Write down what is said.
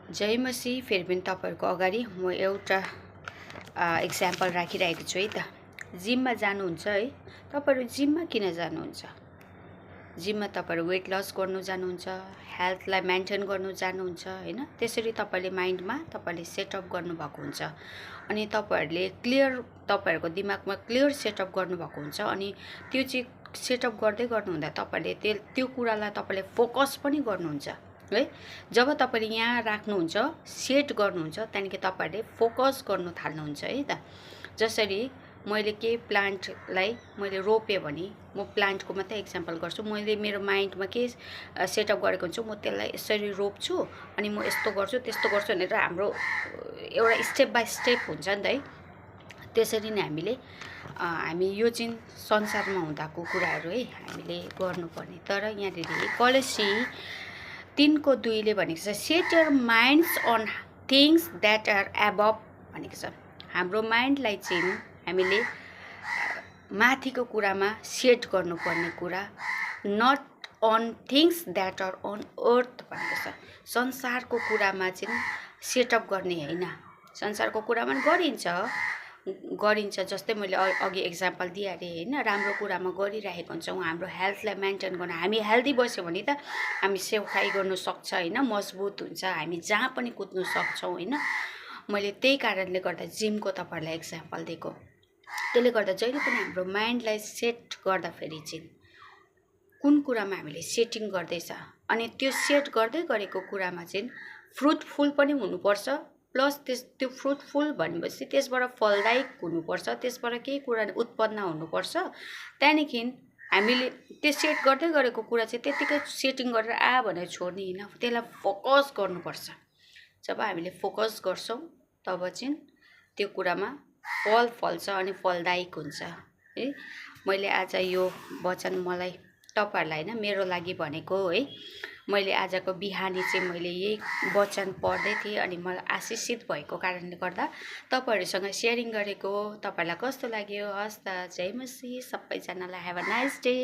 जय मसी फेरि पनि तपाईहरुको अगाडि म एउटा एक्जाम्पल राखिरहेको छु है त। जिममा जानुहुन्छ है, तपाईहरु जिममा किन जानुहुन्छ? जिममा तपाईहरु वेट लस गर्नु जानुहुन्छ, हेल्थलाई मेन्टेन गर्नु जानुहुन्छ हैन। त्यसरी तपाईले माइन्डमा तपाईले सेटअप गर्नु भएको हुन्छ अनि तपाईहरुले क्लियर तपाईहरुको दिमागमा क्लियर सेटअप गर्नु भएको हुन्छ अनि त्यो चाहिँ सेटअप गर्दै गर्नुहुँदा तपाईले त्यो कुरालाई तपाईले फोकस पनि गर्नुहुन्छ है। जब तपाईले यहाँ राख्नुहुन्छ सेट गर्नुहुन्छ त्यहाँदेखि तपाईहरुले फोकस गर्नु थाल्नुहुन्छ है त। जसरी मैले के प्लान्टलाई मैले रोपे भने म प्लान्टको मात्रै एक्जाम्पल गर्छु। मैले मेरो माइन्डमा के सेटअप गरेको हुन्छु, म त्यसलाई यसरी रोप्छु अनि म यस्तो गर्छु त्यस्तो गर्छु भनेर हाम्रो एउटा स्टेप बाइ स्टेप हुन्छ नि त है। त्यसरी नै हामी यो चाहिँ संसारमा हुँदाको कुराहरु है हामीले गर्नुपर्ने। तर यहाँ कलेसी 3:2 ले भनेको छ set your minds on things that are above भनेको छ। हाम्रो माइन्डलाई चाहिँ हामीले माथिको कुरामा सेट गर्नुपर्ने कुरा, not on things that are on earth भनेको छ। संसारको कुरामा चाहिँ सेटअप गर्ने हैन, संसारको कुरामा गरिन्छ जस्तै मैले अघि एक्जाम्पल दिइहालेँ हैन। राम्रो कुरामा गरिरहेको हुन्छौँ, हाम्रो हेल्थलाई मेन्टेन गर्न, हामी हेल्दी बस्यो भने त हामी सेवखाइ गर्न सक्छ हैन, मजबुत हुन्छ, हामी जहाँ पनि कुद्न सक्छौँ हैन। मैले त्यही कारणले गर्दा जिमको तपाईहरुलाई एक्जाम्पल दिएको। त्यसले गर्दा जहिले पनि हाम्रो माइन्डलाई सेट गर्दा फेरि चाहिँ कुन कुरामा हामीले सेटिङ गर्दैछ अनि त्यो सेट गर्दै गरेको कुरामा चाहिँ फ्रुटफुल पनि हुनुपर्छ। प्लस त्यो फ्रुटफुल भनेपछि त्यसबाट फलदायक हुनुपर्छ, त्यसबाट केही कुरा उत्पन्न हुनुपर्छ। त्यहाँदेखि हामीले त्यो सेट गर्दै गरेको कुरा चाहिँ त्यतिकै सेटिङ गरेर भनेर छोड्ने हैन, त्यसलाई फोकस गर्नुपर्छ। जब हामीले फोकस गर्छौं तब चाहिँ त्यो कुरामा फल फल्छ अनि फलदायक हुन्छ है। मैले आज यो वचन मलाई तपाईहरुलाई हैन मेरो लागि भनेको है। मैले आजको बिहानी चाहिँ मैले यही वचन पढ्दै थिएँ अनि मलाई आशिषित भएको कारणले गर्दा तपाईहरुसँग शेयरिङ गरेको। तपाईहरुलाई कस्तो लाग्यो? हस् त, जय मसी सबैजनालाई। Have a nice day.